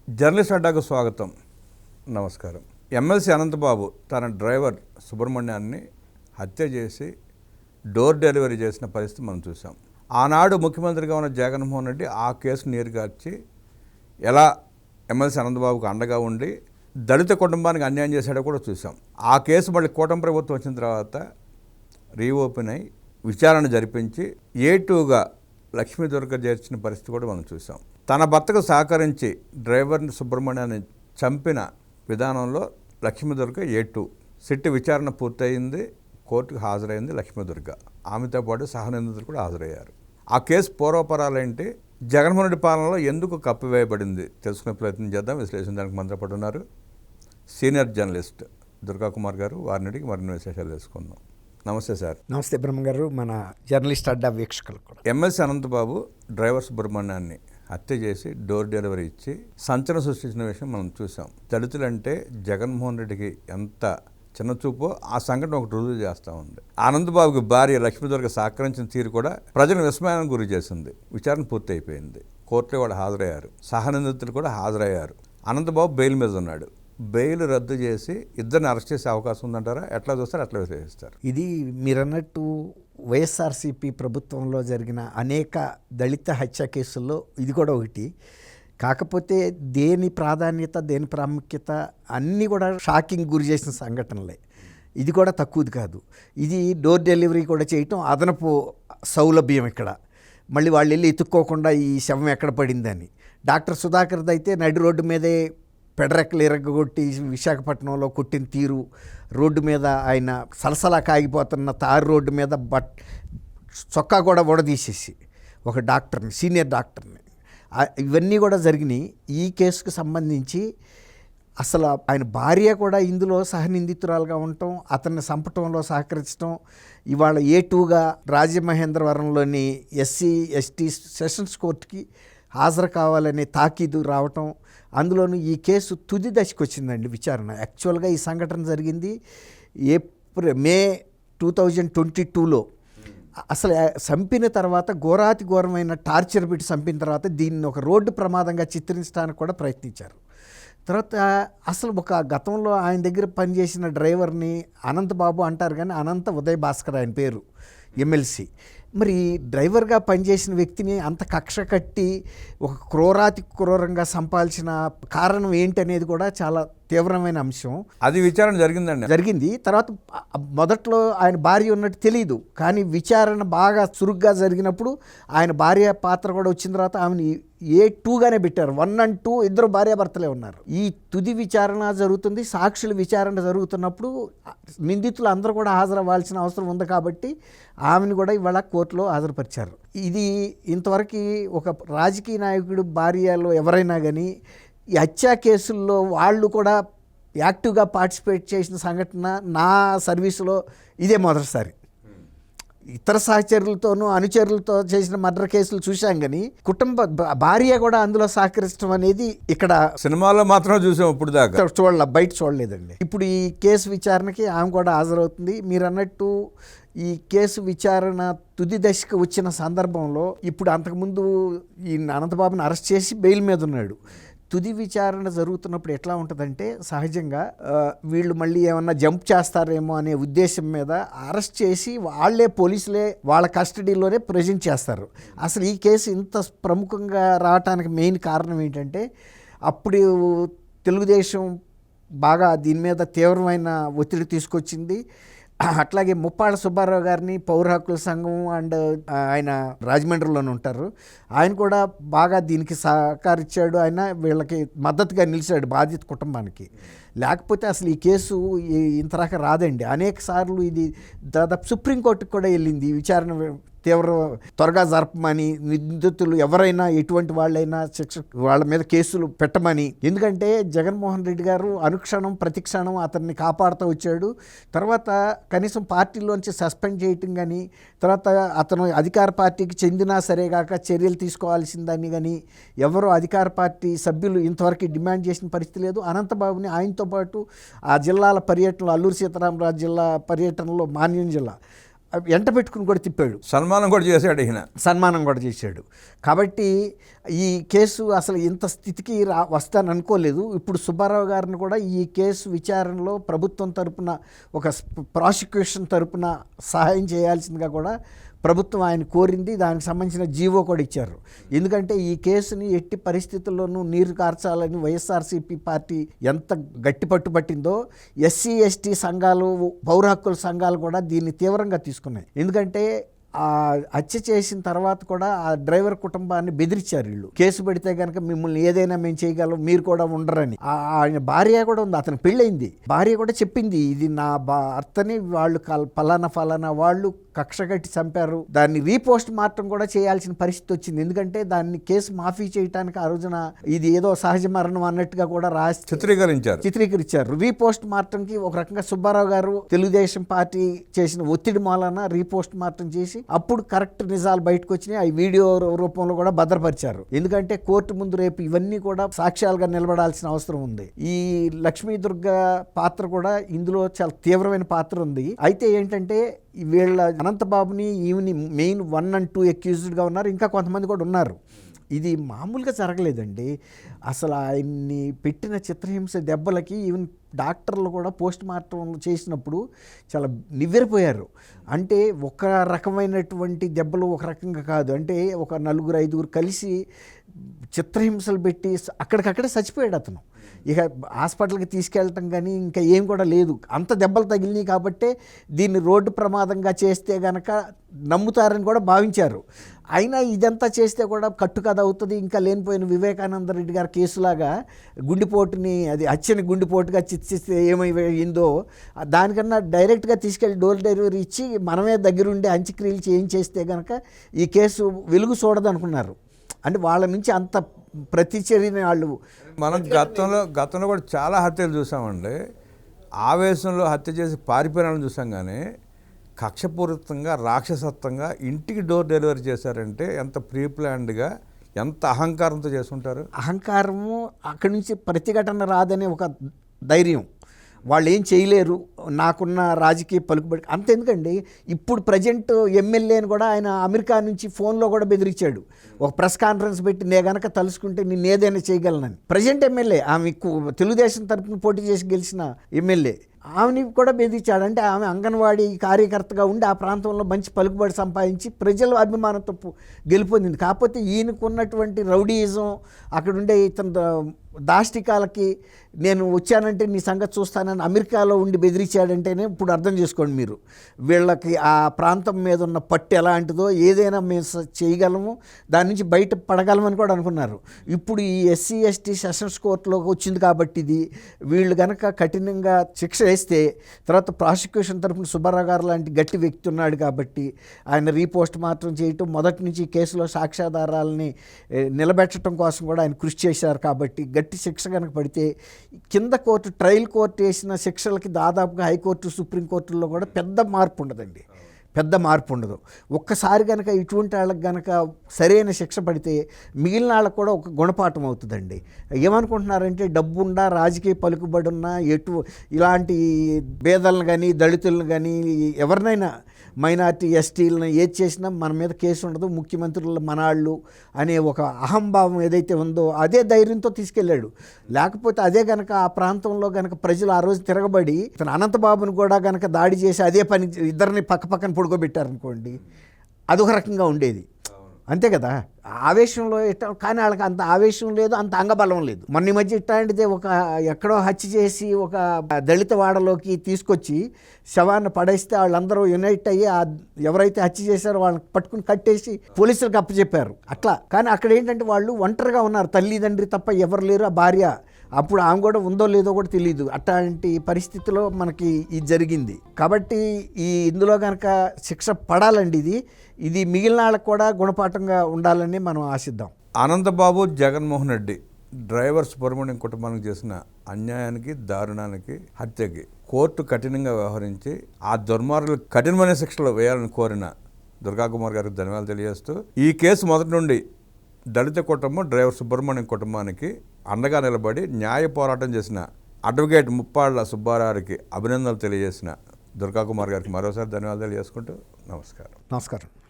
Journalist అడ్డాకు స్వాగతం. నమస్కారం. MLC Anantha Babu తన డ్రైవర్ సుబ్రహ్మణ్యాన్ని హత్య చేసి డోర్ డెలివరీ చేసిన పరిస్థితి మనం చూసాం. ఆనాడు ముఖ్యమంత్రిగా ఉన్న జగన్మోహన్ రెడ్డి ఆ కేసు నీరుగార్చి ఎలా ఎమ్మెల్సీ అనంతబాబుకు అండగా ఉండి దళిత కుటుంబానికి అన్యాయం చేశాడో కూడా చూసాం. ఆ కేసు మళ్ళీ కూటమి ప్రభుత్వం వచ్చిన తర్వాత రీఓపెన్ అయి విచారణ జరిపించి A2గా లక్ష్మీదుర్గ చేర్చిన పరిస్థితి కూడా మనం చూసాం. తన భర్తకు సహకరించి డ్రైవర్ని సుబ్రహ్మణ్యాన్ని చంపిన విధానంలో లక్ష్మీదుర్గ A2 సిట్ విచారణ పూర్తయింది. కోర్టుకు హాజరైంది లక్ష్మీదుర్గ. ఆమెతో పాటు సహనిందితులు కూడా హాజరయ్యారు. ఆ కేసు పూర్వపరాలేంటి, జగన్మోహన్ రెడ్డి పాలనలో ఎందుకు కప్పివేయబడింది తెలుసుకునే ప్రయత్నం చేద్దాం. విశ్లేషించడానికి మనతో పాటు ఉన్నారు సీనియర్ జర్నలిస్ట్ దుర్గా కుమార్ గారు. వారిని అడిగి మరిన్ని విశేషాలు తెలుసుకుందాం. నమస్తే సార్. నమస్తే బ్రహ్మ గారు, మన జర్నలిస్ట్ అడ్డా వీక్షకులు కూడా. ఎమ్మెల్సీ అనంతబాబు డ్రైవర్ సుబ్రహ్మణ్యాన్ని హత్య చేసి డోర్ డెలివరీ ఇచ్చి సంచలనం సృష్టించిన విషయం మనం చూసాం. దళితులంటే జగన్మోహన్ రెడ్డికి ఎంత చిన్నచూపో ఆ సంఘటన ఒకటి రుజువు చేస్తూ ఉంది. అనంతబాబుకి భార్య లక్ష్మీదుర్గ సహకరించిన తీరు కూడా ప్రజలను విస్మయానికి గురి చేసింది. విచారణ పూర్తి అయిపోయింది. కోర్టులో వాళ్ళు హాజరయ్యారు. సహనిందితులు కూడా హాజరయ్యారు. అనంతబాబు బెయిల్ మీద ఉన్నాడు. బెయిల్ రద్దు చేసి ఇద్దరిని అరెస్ట్ చేసే అవకాశం ఉందంటారా? ఎట్లా చూస్తారు, ఎట్లా విశ్లేషిస్తారు? ఇది మీరన్నట్టు వైఎస్ఆర్సీపీ ప్రభుత్వంలో జరిగిన అనేక దళిత హత్య కేసుల్లో ఇది కూడా ఒకటి. కాకపోతే దేని ప్రాధాన్యత, దేని ప్రాముఖ్యత అన్నీ కూడా షాకింగ్ గురి చేసిన సంఘటనలే. ఇది కూడా తక్కువది కాదు. ఇది డోర్ డెలివరీ కూడా చేయటం అదనపు సౌలభ్యం. ఇక్కడ మళ్ళీ వాళ్ళు వెళ్ళి ఎత్తుక్కోకుండా ఈ శవం ఎక్కడ పడిందని. డాక్టర్ సుధాకర్ది అయితే నడి రోడ్డు మీదే పెడరెక్కలు ఇరగొట్టి విశాఖపట్నంలో కొట్టిన తీరు, రోడ్డు మీద ఆయన సలసలా కాగిపోతున్న తారు రోడ్డు మీద చొక్కా కూడా ఊడదీసేసి ఒక డాక్టర్ని, సీనియర్ డాక్టర్ని, ఇవన్నీ కూడా జరిగినాయి. ఈ కేసుకు సంబంధించి అసలు ఆయన భార్య కూడా ఇందులో సహనిందితురాలుగా ఉండటం, అతన్ని చంపటంలో సహకరించడం, ఇవాళ A2గా రాజమహేంద్రవరంలోని SC/ST సెషన్స్ కోర్టుకి హాజరు కావాలనే తాకీదు రావటం, అందులోనూ ఈ కేసు తుది దశకు వచ్చిందండి విచారణ. యాక్చువల్గా ఈ సంఘటన జరిగింది మే 2022లో. అసలు చంపిన తర్వాత ఘోరాతి ఘోరమైన టార్చర్ పెట్టి చంపిన తర్వాత దీన్ని ఒక రోడ్డు ప్రమాదంగా చిత్రించడానికి కూడా ప్రయత్నించారు. తర్వాత అసలు ఒక గతంలో ఆయన దగ్గర పనిచేసిన డ్రైవర్ని అనంతబాబు అంటారు, కానీ అనంత ఉదయ్ భాస్కర్ ఆయన పేరు, ఎమ్మెల్సీ. మరి డ్రైవర్గా పనిచేసిన వ్యక్తిని అంత కక్ష కట్టి ఒక క్రూరాతి క్రూరంగా సంపాల్సిన కారణం ఏంటి అనేది కూడా చాలా తీవ్రమైన అంశం. అది విచారణ జరిగింది. తర్వాత మొదట్లో ఆయన భార్య ఉన్నట్టు తెలియదు, కానీ విచారణ బాగా చురుగ్గా జరిగినప్పుడు ఆయన భార్య పాత్ర కూడా వచ్చిన తర్వాత ఆమెను A2గానే పెట్టారు. 1 and 2 ఇద్దరు భార్యాభర్తలే ఉన్నారు. ఈ తుది విచారణ జరుగుతుంది. సాక్షుల విచారణ జరుగుతున్నప్పుడు నిందితులు అందరూ కూడా హాజరవ్వాల్సిన అవసరం ఉంది కాబట్టి ఆమెను కూడా ఇవాళ కోర్టులో హాజరుపరిచారు. ఇది ఇంతవరకు ఒక రాజకీయ నాయకుడు భార్యలో ఎవరైనా కానీ ఈ హత్యా కేసుల్లో వాళ్ళు కూడా యాక్టివ్గా పార్టిసిపేట్ చేసిన సంఘటన నా సర్వీసులో ఇదే మొదటిసారి. ఇతర సహచరులతోనూ అనుచరులతో చేసిన మర్డర్ కేసులు చూశాం, కానీ భార్య కూడా అందులో సహకరించడం అనేది ఇక్కడ సినిమాలో మాత్రం చూసాం, ఇప్పుడు దాకా బయట చూడలేదండి. ఇప్పుడు ఈ కేసు విచారణకి ఆమె కూడా హాజరవుతుంది. మీరు అన్నట్టు ఈ కేసు విచారణ తుది దశకు వచ్చిన సందర్భంలో ఇప్పుడు అంతకుముందు ఈ అనంతబాబుని అరెస్ట్ చేసి బెయిల్ మీద ఉన్నాడు. తుది విచారణ జరుగుతున్నప్పుడు ఎట్లా ఉంటుందంటే, సహజంగా వీళ్ళు మళ్ళీ ఏమన్నా జంప్ చేస్తారేమో అనే ఉద్దేశం మీద అరెస్ట్ చేసి వాళ్ళే పోలీసులే వాళ్ళ కస్టడీలోనే ప్రజెంట్ చేస్తారు. అసలు ఈ కేసు ఇంత ప్రముఖంగా రావడానికి మెయిన్ కారణం ఏంటంటే, అప్పుడు తెలుగుదేశం బాగా దీని మీద తీవ్రమైన ఒత్తిడి తీసుకొచ్చింది. అట్లాగే ముప్పాళ్ళ సుబ్బారావు గారిని పౌర హక్కుల సంఘం అండ్ ఆయన రాజమండ్రిలోనే ఉంటారు, ఆయన కూడా బాగా దీనికి సహకరించాడు. ఆయన వీళ్ళకి మద్దతుగా నిలిచాడు బాధిత కుటుంబానికి. లేకపోతే అసలు ఈ కేసు ఇంతరాక రాదండి. అనేక సార్లు ఇది దాదాపు సుప్రీంకోర్టుకు కూడా వెళ్ళింది. విచారణ త్వరగా జరపమని, నిందితులు ఎవరైనా ఎటువంటి వాళ్ళైనా శిక్ష వాళ్ళ మీద కేసులు పెట్టమని. ఎందుకంటే జగన్మోహన్ రెడ్డి గారు అనుక్షణం ప్రతిక్షణం అతన్ని కాపాడుతూ వచ్చాడు. తర్వాత కనీసం పార్టీలోంచి సస్పెండ్ చేయటం కానీ, తర్వాత అతను అధికార పార్టీకి చెందినా సరే కాక చర్యలు తీసుకోవాల్సిందని కానీ ఎవరో అధికార పార్టీ సభ్యులు ఇంతవరకు డిమాండ్ చేసిన పరిస్థితి లేదు. అనంతబాబుని ఆయనతో పాటు ఆ జిల్లాల పర్యటనలో, అల్లూరు సీతారామరాజు జిల్లా పర్యటనలో, మాన్యం జిల్లా ఎంట పెట్టుకుని కూడా తిప్పాడు, సన్మానం కూడా చేశాడు ఈయన. సన్మానం కూడా చేశాడు. కాబట్టి ఈ కేసు అసలు ఇంత స్థితికి వస్తాను అనుకోలేదు. ఇప్పుడు సుబ్బారావు గారిని కూడా ఈ కేసు విచారణలో ప్రభుత్వం తరపున ఒక ప్రాసిక్యూషన్ తరపున సహాయం చేయాల్సిందిగా కూడా ప్రభుత్వం ఆయన కోరింది. దానికి సంబంధించిన జీవో కూడా ఇచ్చారు. ఎందుకంటే ఈ కేసుని ఎట్టి పరిస్థితుల్లోనూ నీరు కార్చాలని వైఎస్ఆర్సీపీ పార్టీ ఎంత గట్టి పట్టుబట్టిందో ఎస్సీ ఎస్టీ సంఘాలు, పౌర హక్కుల సంఘాలు కూడా దీన్ని తీవ్రంగా తీసుకున్నాయి. ఎందుకంటే ఆ హత్య చేసిన తర్వాత కూడా ఆ డ్రైవర్ కుటుంబాన్ని బెదిరించారు వీళ్ళు. కేసు పెడితే కనుక మిమ్మల్ని ఏదైనా మేము చేయగలం, మీరు కూడా ఉండరని. ఆయన భార్య కూడా ఉంది, అతను పెళ్ళయింది. భార్య కూడా చెప్పింది, ఇది నా భర్తని వాళ్ళు ఫలానా వాళ్ళు కక్ష కట్టి చంపారు, దాన్ని రీపోస్ట్ మార్టం కూడా చేయాల్సిన పరిస్థితి వచ్చింది. ఎందుకంటే దాన్ని కేసు మాఫీ చేయడానికి ఆ రోజున ఇది ఏదో సహజ మరణం అన్నట్టుగా కూడా రాసి చిత్రీకరించారు. రీపోస్ట్ మార్టంకి ఒక రకంగా సుబ్బారావు గారు తెలుగుదేశం పార్టీ చేసిన ఒత్తిడి మూలన రీపోస్ట్ మార్టం చేసి అప్పుడు కరెక్ట్ నిజాలు బయటకు వచ్చినాయి. అవి వీడియో రూపంలో కూడా భద్రపరిచారు. ఎందుకంటే కోర్టు ముందు రేపు ఇవన్నీ కూడా సాక్ష్యాలుగా నిలబడాల్సిన అవసరం ఉంది. ఈ లక్ష్మీ దుర్గ పాత్ర కూడా ఇందులో చాలా తీవ్రమైన పాత్ర ఉంది. అయితే ఏంటంటే వీళ్ళ అనంతబాబుని ఈవిని మెయిన్ 1 and 2 అక్యూజ్డ్గా ఉన్నారు. ఇంకా కొంతమంది కూడా ఉన్నారు. ఇది మామూలుగా జరగలేదండి. అసలు ఆయన్ని పెట్టిన చిత్రహింస దెబ్బలకి ఈవెన్ డాక్టర్లు కూడా పోస్ట్ మార్టం చేసినప్పుడు చాలా నివ్వెరపోయారు. అంటే ఒక రకమైనటువంటి దెబ్బలు ఒక రకంగా కాదు, అంటే ఒక 4-5 కలిసి చిత్రహింసలు పెట్టి అక్కడికక్కడే చచ్చిపోయాడు అతను. ఇక హాస్పిటల్కి తీసుకెళ్ళటం కానీ ఇంకా ఏం కూడా లేదు. అంత దెబ్బలు తగిలినాయి కాబట్టే దీన్ని రోడ్డు ప్రమాదంగా చేస్తే గనక నమ్ముతారని కూడా భావించారు. అయినా ఇదంతా చేస్తే కూడా కట్టుకథ అవుతుంది. ఇంకా లేనిపోయిన వివేకానంద రెడ్డి గారి కేసులాగా గుండెపోటుని, అది హత్యని గుండెపోటుగా చిత్రిస్తే ఏమైందో దానికన్నా డైరెక్ట్గా తీసుకెళ్ళి డోర్ డెలివరీ ఇచ్చి మనమే దగ్గరుండి అంత్యక్రియలు చేయించేస్తే కనుక ఈ కేసు వెలుగు చూడదనుకున్నారు. అంటే వాళ్ళ నుంచి అంత ప్రతిచర్యని వాళ్ళు మనం గతంలో కూడా చాలా హత్యలు చూసామండి. ఆవేశంలో హత్య చేసి పారిపోయిన చూసాం, కానీ కక్షపూరితంగా రాక్షసత్వంగా ఇంటికి డోర్ డెలివరీ చేశారంటే ఎంత ప్రీ ప్లాన్డ్గా, ఎంత అహంకారంతో చేసుకుంటారు. అహంకారము, అక్కడి నుంచి ప్రతిఘటన రాదనే ఒక ధైర్యం, వాళ్ళు ఏం చేయలేరు, నాకున్న రాజకీయ పలుకుబడి అంతెందుకండి. ఇప్పుడు ప్రజెంట్ ఎమ్మెల్యేని కూడా ఆయన అమెరికా నుంచి ఫోన్లో కూడా బెదిరించాడు. ఒక ప్రెస్ కాన్ఫరెన్స్ పెట్టి నే గనక తలుసుకుంటే నేను ఏదైనా చేయగలనని. ప్రజెంట్ ఎమ్మెల్యే, ఆమె తెలుగుదేశం తరఫున పోటీ చేసి గెలిచిన ఎమ్మెల్యే, ఆమెని కూడా బెదిరించాడు. అంటే ఆమె అంగన్వాడీ కార్యకర్తగా ఉండి ఆ ప్రాంతంలో మంచి పలుకుబడి సంపాదించి ప్రజల అభిమానంతో గెలుపొందింది. కాకపోతే ఈయనకున్నటువంటి రౌడీయిజం, అక్కడుండే ఇతను దాష్టికాలకి నేను వచ్చానంటే నీ సంగతి చూస్తానని అమెరికాలో ఉండి బెదిరించాడంటేనే ఇప్పుడు అర్థం చేసుకోండి మీరు. వీళ్ళకి ఆ ప్రాంతం మీద ఉన్న పట్టు ఎలాంటిదో, ఏదైనా మేము చేయగలము, దాని నుంచి బయట పడగలమని కూడా అనుకున్నారు. ఇప్పుడు ఈ ఎస్సీ ఎస్టీ సెషన్స్ కోర్టులోకి వచ్చింది కాబట్టి ఇది వీళ్ళు కనుక కఠినంగా శిక్ష వేస్తే తర్వాత ప్రాసిక్యూషన్ తరఫున సుబ్బారావు గారు లాంటి గట్టి వ్యక్తి ఉన్నాడు కాబట్టి ఆయన రీపోస్ట్ మార్టం చేయటం, మొదటి నుంచి కేసులో సాక్ష్యాధారాలని నిలబెట్టడం కోసం కూడా ఆయన కృషి చేశారు. కాబట్టి గట్టి శిక్ష కనుక పడితే కింద కోర్టు, ట్రయల్ కోర్టు వేసిన శిక్షలకి దాదాపుగా హైకోర్టు, సుప్రీంకోర్టుల్లో కూడా పెద్ద మార్పు ఉండదండి, పెద్ద మార్పు ఉండదు. ఒక్కసారి కనుక ఇటువంటి వాళ్ళకి కనుక సరైన శిక్ష పడితే మిగిలిన వాళ్ళకి కూడా ఒక గుణపాఠం అవుతుందండి. ఏమనుకుంటున్నారంటే డబ్బుండా, రాజకీయ పలుకుబడి ఉన్న ఇలాంటి పేదలను కానీ దళితులను కానీ ఎవరినైనా మైనార్టీ ఎస్టీలను ఏది చేసినా మన మీద కేసు ఉండదు, ముఖ్యమంత్రుల మనాళ్ళు అనే ఒక అహంభావం ఏదైతే ఉందో అదే ధైర్యంతో తీసుకెళ్ళాడు. లేకపోతే అదే కనుక ఆ ప్రాంతంలో కనుక ప్రజలు ఆ రోజు తిరగబడి తన అనంతబాబుని కూడా కనుక దాడి చేసి అదే పని ఇద్దరిని పక్కపక్కన పడుకోబెట్టారనుకోండి, అదొక రకంగా ఉండేది. అంతే కదా, ఆవేశంలో కానీ వాళ్ళకి అంత ఆవేశం లేదు, అంత అంగబలం లేదు. మొన్న ఈ మధ్య ఇట్లాంటిదే ఒక ఎక్కడో హత్య చేసి ఒక దళిత వాడలోకి తీసుకొచ్చి శవాన్ని పడేస్తే వాళ్ళందరూ యునైట్ అయ్యి ఎవరైతే హత్య చేశారో వాళ్ళని పట్టుకుని కట్టేసి పోలీసులకు అప్పచెప్పారు అట్లా. కానీ అక్కడ ఏంటంటే వాళ్ళు ఒంటరిగా ఉన్నారు, తల్లిదండ్రి తప్ప ఎవరు లేరు. ఆ భార్య అప్పుడు ఆమె కూడా ఉందో లేదో కూడా తెలియదు. అట్లాంటి పరిస్థితిలో మనకి ఇది జరిగింది. కాబట్టి ఇందులో కనుక శిక్ష పడాలండి. ఇది మిగిలిన వాళ్ళకు కూడా గుణపాఠంగా ఉండాలని మనం ఆశిద్దాం. అనంతబాబు, జగన్మోహన్ రెడ్డి డ్రైవర్ సుబ్రహ్మణ్యం కుటుంబానికి చేసిన అన్యాయానికి, దారుణానికి, హత్యకి కోర్టు కఠినంగా వ్యవహరించి ఆ దుర్మార్గులకు కఠినమైన శిక్షలు వేయాలని కోరిన దుర్గాకుమార్ గారికి ధన్యవాదాలు తెలియజేస్తూ, ఈ కేసు మొదటి నుండి దళిత కుటుంబం డ్రైవర్ సుబ్రహ్మణ్యం కుటుంబానికి అండగా నిలబడి న్యాయ పోరాటం చేసిన అడ్వకేట్ ముప్పాళ్ల సుబ్బారావుకి అభినందనలు తెలియజేసిన దుర్గా కుమార్ గారికి మరోసారి ధన్యవాదాలు చేసుకుంటూ నమస్కారం. నమస్కారం.